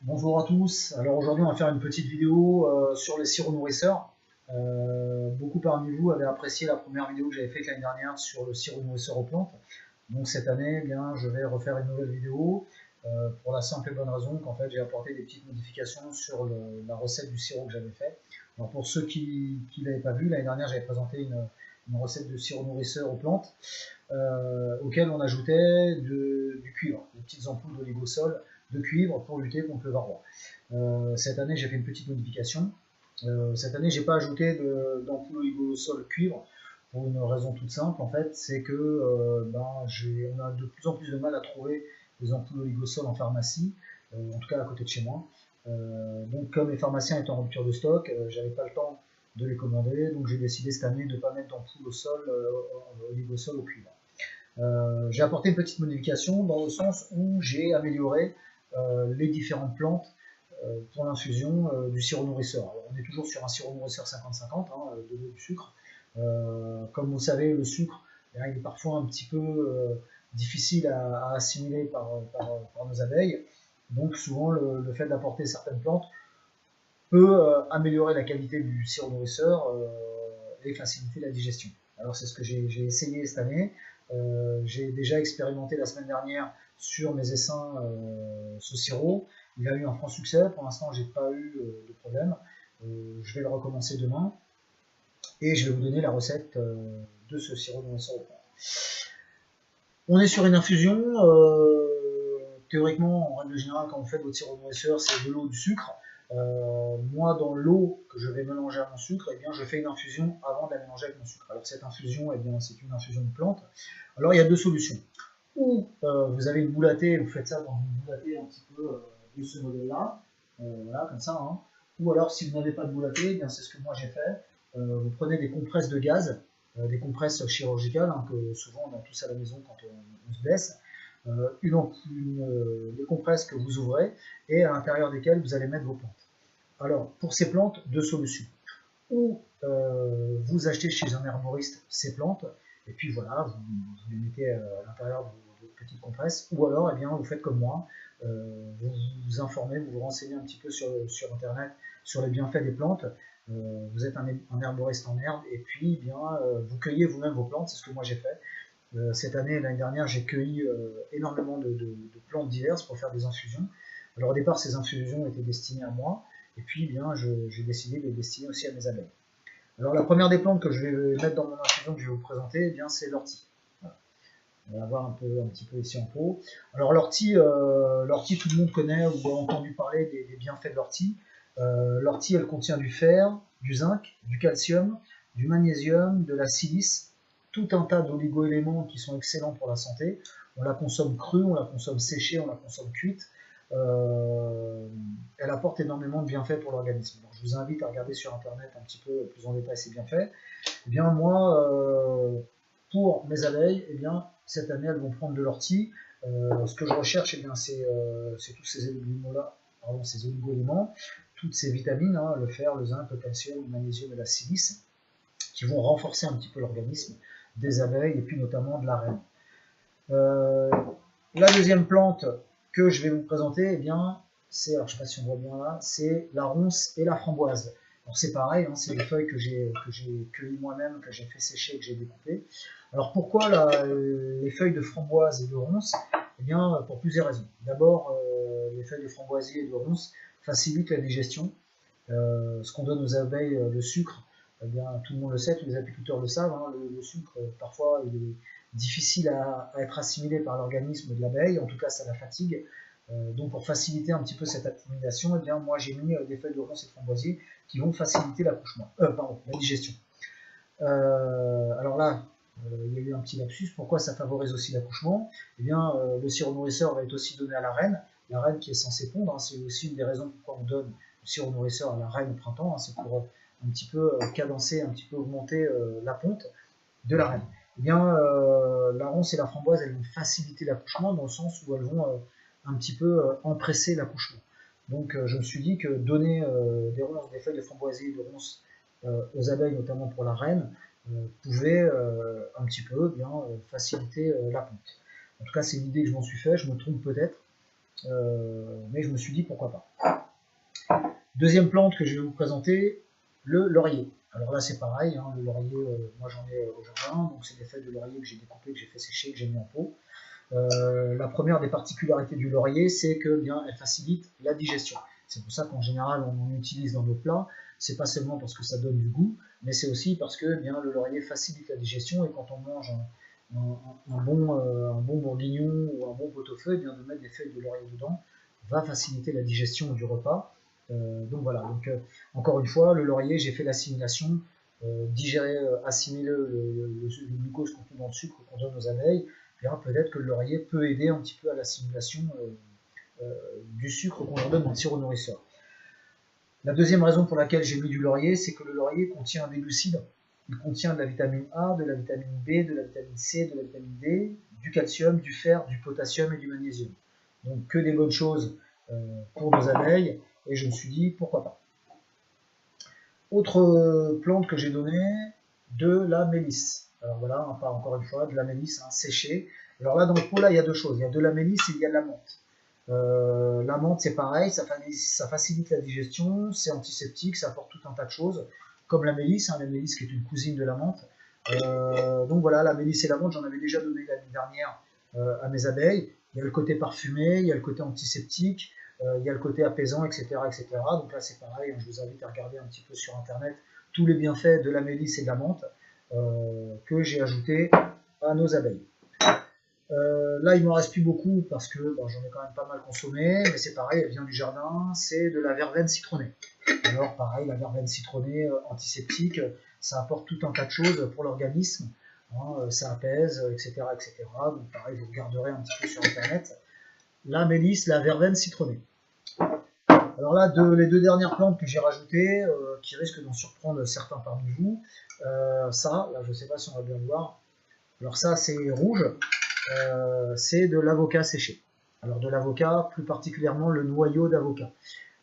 Bonjour à tous. Alors aujourd'hui, on va faire une petite vidéo sur les sirops nourrisseurs. Beaucoup parmi vous avaient apprécié la première vidéo que j'avais faite l'année dernière sur le sirop nourrisseur aux plantes. Donc cette année, eh bien, je vais refaire une nouvelle vidéo pour la simple et bonne raison qu'en fait, j'ai apporté des petites modifications sur la recette du sirop que j'avais fait. Alors pour ceux qui ne l'avaient pas vu, l'année dernière, j'avais présenté une recette de sirop nourrisseur aux plantes auquel on ajoutait du cuivre, des petites ampoules d'oligosol de cuivre pour lutter contre le varroa. Cette année, j'ai fait une petite modification. Cette année, j'ai pas ajouté d'ampoules oligosol cuivre pour une raison toute simple, en fait, c'est que on a de plus en plus de mal à trouver des ampoules oligosol en pharmacie, en tout cas à côté de chez moi. Donc comme les pharmaciens étaient en rupture de stock, j'avais pas le temps de les commander, donc j'ai décidé cette année de ne pas mettre d'ampoule au sol, oligosol au cuivre. J'ai apporté une petite modification dans le sens où j'ai amélioré les différentes plantes pour l'infusion du sirop nourrisseur. Alors, on est toujours sur un sirop nourrisseur 50-50, hein, de l'eau et du sucre. Comme vous savez, le sucre, il est parfois un petit peu difficile à assimiler par nos abeilles. Donc souvent, le fait d'apporter certaines plantes peut améliorer la qualité du sirop nourrisseur et faciliter la digestion. Alors c'est ce que j'ai essayé cette année. J'ai déjà expérimenté la semaine dernière sur mes essaims ce sirop. Il a eu un franc succès. Pour l'instant, j'ai pas eu de problème. Je vais le recommencer demain et je vais vous donner la recette de ce sirop nourrisseur au plantes. On est sur une infusion. Théoriquement, en règle générale, quand vous faites votre sirop nourrisseur, c'est de l'eau, du sucre. Moi, dans l'eau que je vais mélanger à mon sucre, eh bien, je fais une infusion avant de la mélanger avec mon sucre. Alors cette infusion, eh bien, c'est une infusion de plante. Alors il y a deux solutions. Ou vous avez une boule à thé, vous faites ça dans une boule à thé un petit peu de ce modèle-là, voilà, comme ça. Hein. Ou alors si vous n'avez pas de boule à thé, eh bien c'est ce que moi j'ai fait. Vous prenez des compresses de gaz, des compresses chirurgicales, hein, que souvent on a tous à la maison quand on se blesse. Des compresses que vous ouvrez et à l'intérieur desquelles vous allez mettre vos plantes. Alors, pour ces plantes, deux solutions. Ou vous achetez chez un herboriste ces plantes, et puis voilà, vous les mettez à l'intérieur de vos petites compresses, ou alors, eh bien, vous faites comme moi, vous vous informez, vous vous renseignez un petit peu sur Internet, sur les bienfaits des plantes, vous êtes un herboriste en herbe, et puis, eh bien, vous cueillez vous-même vos plantes, c'est ce que moi j'ai fait. Cette année et l'année dernière, j'ai cueilli énormément de plantes diverses pour faire des infusions. Alors au départ, ces infusions étaient destinées à moi, et puis eh bien, j'ai décidé de les destiner aussi à mes abeilles. Alors la première des plantes que je vais mettre dans mon infusion que je vais vous présenter, eh bien, c'est l'ortie. Voilà. On va la voir un petit peu ici en pot. Alors l'ortie, tout le monde connaît ou a entendu parler des bienfaits de l'ortie. L'ortie, elle contient du fer, du zinc, du calcium, du magnésium, de la silice, tout un tas d'oligo-éléments qui sont excellents pour la santé. On la consomme crue, on la consomme séchée, on la consomme cuite. Elle apporte énormément de bienfaits pour l'organisme. Donc je vous invite à regarder sur internet un petit peu plus en détail ces bienfaits. Eh bien moi, pour mes abeilles, eh bien, cette année elles vont prendre de l'ortie. Ce que je recherche, eh bien, c'est tous ces éléments-là, ces oligo-éléments, toutes ces vitamines, hein, le fer, le zinc, le calcium, le magnésium et la silice, qui vont renforcer un petit peu l'organisme des abeilles et puis notamment de la reine. La deuxième plante que je vais vous présenter, eh bien, c'est, alors je ne sais pas si on voit bien là, c'est la ronce et la framboise. Alors c'est pareil, hein, c'est des feuilles que j'ai cueillies moi-même, que j'ai fait sécher, que j'ai découpées. Alors pourquoi les feuilles de framboise et de ronce? Eh bien, pour plusieurs raisons. D'abord, les feuilles de framboisier et de ronce facilitent la digestion. Ce qu'on donne aux abeilles, le sucre, eh bien, tout le monde le sait, tous les apiculteurs le savent, hein, le sucre, parfois, il est difficile à être assimilé par l'organisme de l'abeille, en tout cas, ça la fatigue. Donc, pour faciliter un petit peu cette assimilation, eh bien, moi, j'ai mis des feuilles de ronce et de framboisier qui vont faciliter l'accouchement, la digestion. Alors là, il y a eu un petit lapsus. Pourquoi ça favorise aussi l'accouchement? Eh bien, le sirop nourrisseur va être aussi donné à la reine qui est censée pondre. Hein, c'est aussi une des raisons pourquoi on donne le sirop nourrisseur à la reine au printemps. Hein, c'est pour un petit peu cadencer, un petit peu augmenter la ponte de la reine. Eh bien, la ronce et la framboise, elles vont faciliter l'accouchement dans le sens où elles vont un petit peu empresser l'accouchement. Donc, je me suis dit que donner des ronces, des feuilles de framboisier et de ronces aux abeilles, notamment pour la reine, pouvait un petit peu bien faciliter la ponte. En tout cas, c'est l'idée que je m'en suis fait, je me trompe peut-être. mais je me suis dit pourquoi pas. Deuxième plante que je vais vous présenter, le laurier. Alors là c'est pareil, hein, le laurier, moi j'en ai au jardin, donc c'est des feuilles de laurier que j'ai découpées, que j'ai fait sécher, que j'ai mis en pot. La première des particularités du laurier, c'est que bien, elle facilite la digestion. C'est pour ça qu'en général on en utilise dans nos plats. C'est pas seulement parce que ça donne du goût, mais c'est aussi parce que bien, le laurier facilite la digestion, et quand on mange un bon bourguignon ou un bon pot-au-feu, bien de mettre des feuilles de laurier dedans va faciliter la digestion du repas. Donc voilà, donc, encore une fois, le laurier, j'ai fait l'assimilation, digérer, assimiler le glucose contenu dans le sucre qu'on donne aux abeilles. Peut-être que le laurier peut aider un petit peu à l'assimilation du sucre qu'on leur donne dans le sirop nourrisseur. La deuxième raison pour laquelle j'ai mis du laurier, c'est que le laurier contient des glucides. Il contient de la vitamine A, de la vitamine B, de la vitamine C, de la vitamine D, du calcium, du fer, du potassium et du magnésium. Donc que des bonnes choses pour nos abeilles, et je me suis dit pourquoi pas. Autre plante que j'ai donnée, de la mélisse. Alors voilà, on parle encore une fois de la mélisse séchée. Alors là, dans le pot, là, il y a deux choses. Il y a de la mélisse et il y a de la menthe. La menthe, c'est pareil, ça facilite la digestion, c'est antiseptique, ça apporte tout un tas de choses, comme la mélisse qui est une cousine de la menthe. Donc voilà, la mélisse et la menthe, j'en avais déjà donné l'année dernière à mes abeilles. Il y a le côté parfumé, il y a le côté antiseptique, il y a le côté apaisant, etc. etc. Donc là, c'est pareil, je vous invite à regarder un petit peu sur Internet tous les bienfaits de la mélisse et de la menthe que j'ai ajouté à nos abeilles. Là, il m'en reste plus beaucoup parce que j'en ai quand même pas mal consommé, mais c'est pareil, elle vient du jardin, c'est de la verveine citronnée. Alors pareil, la verveine citronnée antiseptique, ça apporte tout un tas de choses pour l'organisme, hein, ça apaise, etc., etc. Donc pareil, vous regarderez un petit peu sur Internet. La mélisse, la verveine citronnée. Alors là, les deux dernières plantes que j'ai rajoutées, qui risquent d'en surprendre certains parmi vous, ça, là je ne sais pas si on va bien le voir, alors ça c'est rouge, c'est de l'avocat séché. Alors de l'avocat, plus particulièrement le noyau d'avocat.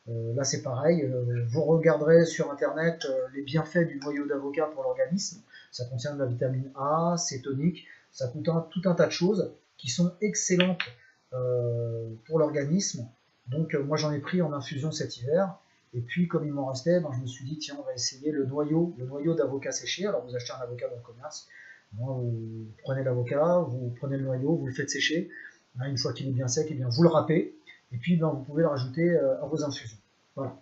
Là c'est pareil, vous regarderez sur Internet les bienfaits du noyau d'avocat pour l'organisme. Ça contient de la vitamine A, c'est tonique, ça contient tout un tas de choses qui sont excellentes pour l'organisme. Donc moi j'en ai pris en infusion cet hiver, et puis comme il m'en restait, je me suis dit tiens, on va essayer le noyau d'avocat séché. Alors vous achetez un avocat dans le commerce, vous prenez l'avocat, vous prenez le noyau, vous le faites sécher, une fois qu'il est bien sec, vous le râpez, et puis vous pouvez le rajouter à vos infusions. Voilà.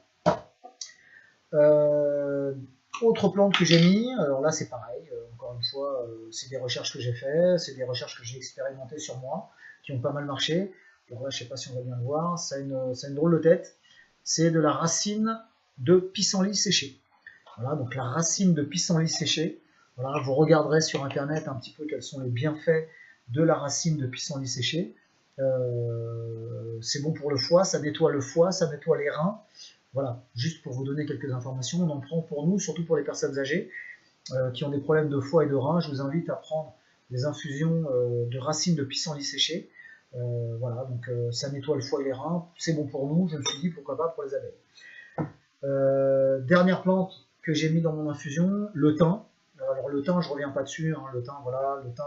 Autre plante que j'ai mis, alors là c'est pareil, encore une fois, c'est des recherches que j'ai faites, c'est des recherches que j'ai expérimentées sur moi, qui ont pas mal marché. Alors là je sais pas si on va bien le voir, ça a une drôle de tête, c'est de la racine de pissenlit séché. Voilà, donc la racine de pissenlit séché. Voilà, vous regarderez sur Internet un petit peu quels sont les bienfaits de la racine de pissenlit séché. C'est bon pour le foie, ça nettoie les reins. Voilà, juste pour vous donner quelques informations, on en prend pour nous, surtout pour les personnes âgées qui ont des problèmes de foie et de reins. Je vous invite à prendre des infusions de racines de pissenlit séché. Voilà, donc ça nettoie le foie et les reins, c'est bon pour nous, je me suis dit pourquoi pas pour les abeilles. Dernière plante que j'ai mis dans mon infusion, le thym. Alors le thym, je reviens pas dessus, le thym, voilà, le thym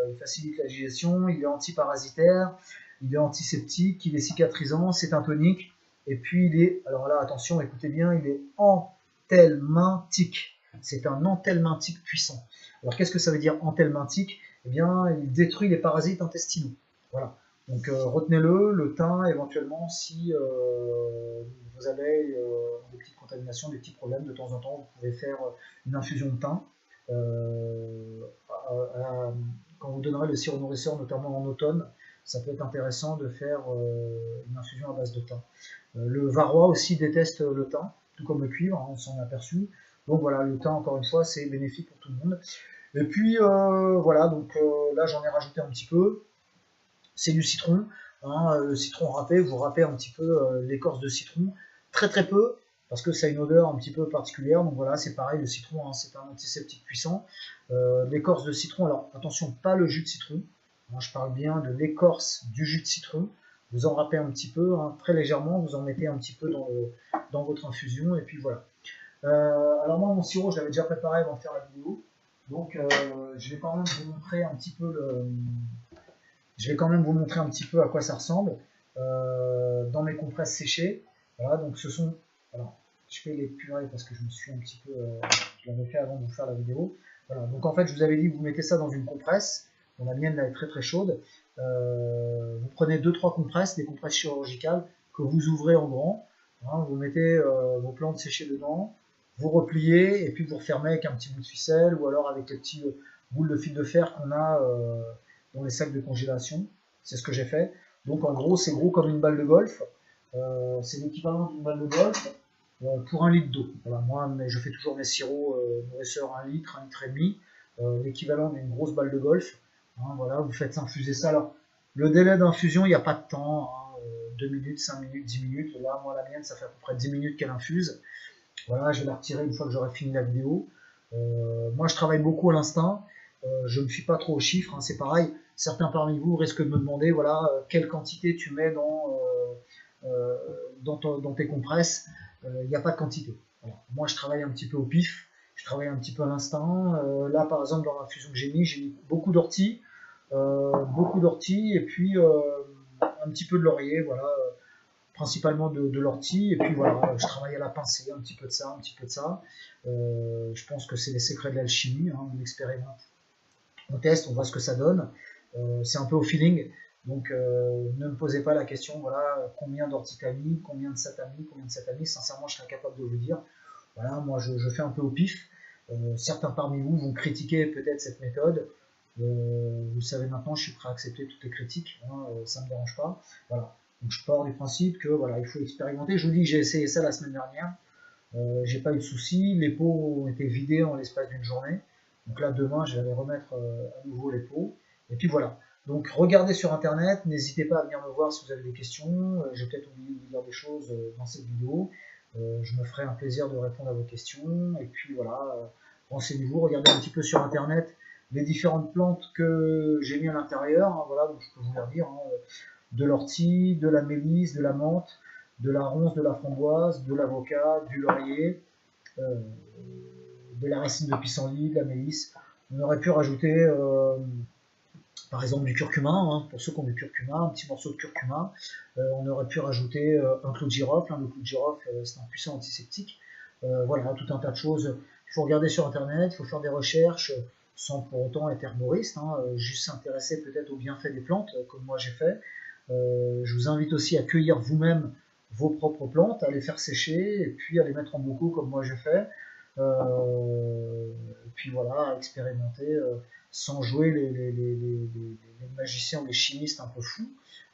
il facilite la digestion, il est antiparasitaire, il est antiseptique, il est cicatrisant, c'est un tonique, et puis il est, alors là attention, écoutez bien, il est anthelmintique. C'est un anthelmintique puissant. Alors qu'est-ce que ça veut dire anthelmintique? Eh bien, il détruit les parasites intestinaux. Voilà. Donc retenez-le, le thym, éventuellement, si vos abeilles ont des petites contaminations, des petits problèmes, de temps en temps, vous pouvez faire une infusion de thym. Quand vous donnerez le sirop nourrisseur, notamment en automne, ça peut être intéressant de faire une infusion à base de thym. Le varroa aussi déteste le thym, tout comme le cuivre, on s'en est aperçu. Donc voilà, le thym, encore une fois, c'est bénéfique pour tout le monde. Et puis voilà, donc là j'en ai rajouté un petit peu. C'est du citron, le citron râpé, vous râpez un petit peu l'écorce de citron, très très peu, parce que ça a une odeur un petit peu particulière. Donc voilà, c'est pareil, le citron, c'est un antiseptique puissant. L'écorce de citron, alors attention, pas le jus de citron, je parle bien de l'écorce du jus de citron. Vous en râpez un petit peu, très légèrement, vous en mettez un petit peu dans votre infusion, et puis voilà. Alors moi, mon sirop, je l'avais déjà préparé avant de faire la vidéo, donc je vais quand même vous montrer un petit peu à quoi ça ressemble. dans mes compresses séchées. Voilà, donc ce sont... Alors, je fais les purées parce que je me suis un petit peu... je l'avais fait avant de vous faire la vidéo. Voilà, donc en fait, je vous avais dit, vous mettez ça dans une compresse. Bon, la mienne, là, est très très chaude. Vous prenez 2-3 compresses, des compresses chirurgicales, que vous ouvrez en grand. Hein, vous mettez vos plantes séchées dedans, vous repliez, et puis vous refermez avec un petit bout de ficelle, ou alors avec les petits boules de fil de fer qu'on a dans les sacs de congélation. C'est ce que j'ai fait. Donc en gros, c'est gros comme une balle de golf. C'est l'équivalent d'une balle de golf pour 1 litre d'eau. Voilà, moi, je fais toujours mes sirops nourrisseurs 1 litre, 1 litre et demi, l'équivalent d'une grosse balle de golf. Hein, voilà, vous faites infuser ça. Alors, le délai d'infusion, il n'y a pas de temps. Hein, 2 minutes, 5 minutes, 10 minutes. Là, moi, la mienne, ça fait à peu près 10 minutes qu'elle infuse. Voilà, je vais la retirer une fois que j'aurai fini la vidéo. Moi, je travaille beaucoup à l'instinct. Je ne me fie pas trop aux chiffres. Hein, c'est pareil. Certains parmi vous risquent de me demander, voilà, quelle quantité tu mets dans tes compresses. Il n'y a pas de quantité. Voilà. Moi, je travaille un petit peu au pif. Je travaille un petit peu à l'instinct. Là, par exemple, dans l'infusion que j'ai mis beaucoup d'ortie. Et puis un petit peu de laurier, voilà, principalement de l'ortie, et puis voilà, je travaille à la pincée, un petit peu de ça, un petit peu de ça. Je pense que c'est les secrets de l'alchimie, hein, on expérimente, on teste, on voit ce que ça donne. C'est un peu au feeling, donc ne me posez pas la question, voilà, combien d'ortie t'as mis, combien de ça t'as mis, sincèrement je serais incapable de vous dire. Voilà, moi je fais un peu au pif. Certains parmi vous vont critiquer peut-être cette méthode. Vous savez maintenant, je suis prêt à accepter toutes les critiques, hein, ça ne me dérange pas. Voilà. Donc je pars du principe que voilà, il faut expérimenter. Je vous dis, j'ai essayé ça la semaine dernière, j'ai pas eu de soucis. Les pots ont été vidés en l'espace d'une journée. Donc là, demain, je vais aller remettre à nouveau les pots. Et puis voilà. Donc regardez sur internet, n'hésitez pas à venir me voir si vous avez des questions. J'ai peut-être oublié de vous dire des choses dans cette vidéo. Je me ferai un plaisir de répondre à vos questions. Et puis voilà, renseignez-vous, regardez un petit peu sur internet les différentes plantes que j'ai mis à l'intérieur. Hein, voilà, donc je peux vous les dire. Hein, de l'ortie, de la mélisse, de la menthe, de la ronce, de la framboise, de l'avocat, du laurier, de la racine de pissenlit, de la mélisse. On aurait pu rajouter par exemple du curcuma, hein, pour ceux qui ont du curcuma, un petit morceau de curcuma. On aurait pu rajouter un clou de girofle. Hein, le clou de girofle, c'est un puissant antiseptique. Voilà, tout un tas de choses. Il faut regarder sur internet, il faut faire des recherches sans pour autant être herboriste, hein, juste s'intéresser peut-être aux bienfaits des plantes, comme moi j'ai fait. Je vous invite aussi à cueillir vous-même vos propres plantes, à les faire sécher et puis à les mettre en bocaux comme moi j'ai fait. Et puis voilà, à expérimenter sans jouer les magiciens ou les chimistes un peu fous,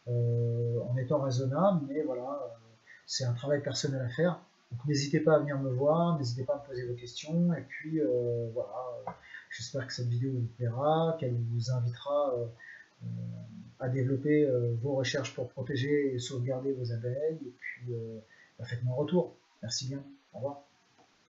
en étant raisonnable, mais voilà, c'est un travail personnel à faire. Donc n'hésitez pas à venir me voir, n'hésitez pas à me poser vos questions, et puis voilà, j'espère que cette vidéo vous plaira, qu'elle vous invitera à développer vos recherches pour protéger et sauvegarder vos abeilles. Et puis, faites-moi un retour. Merci bien. Au revoir.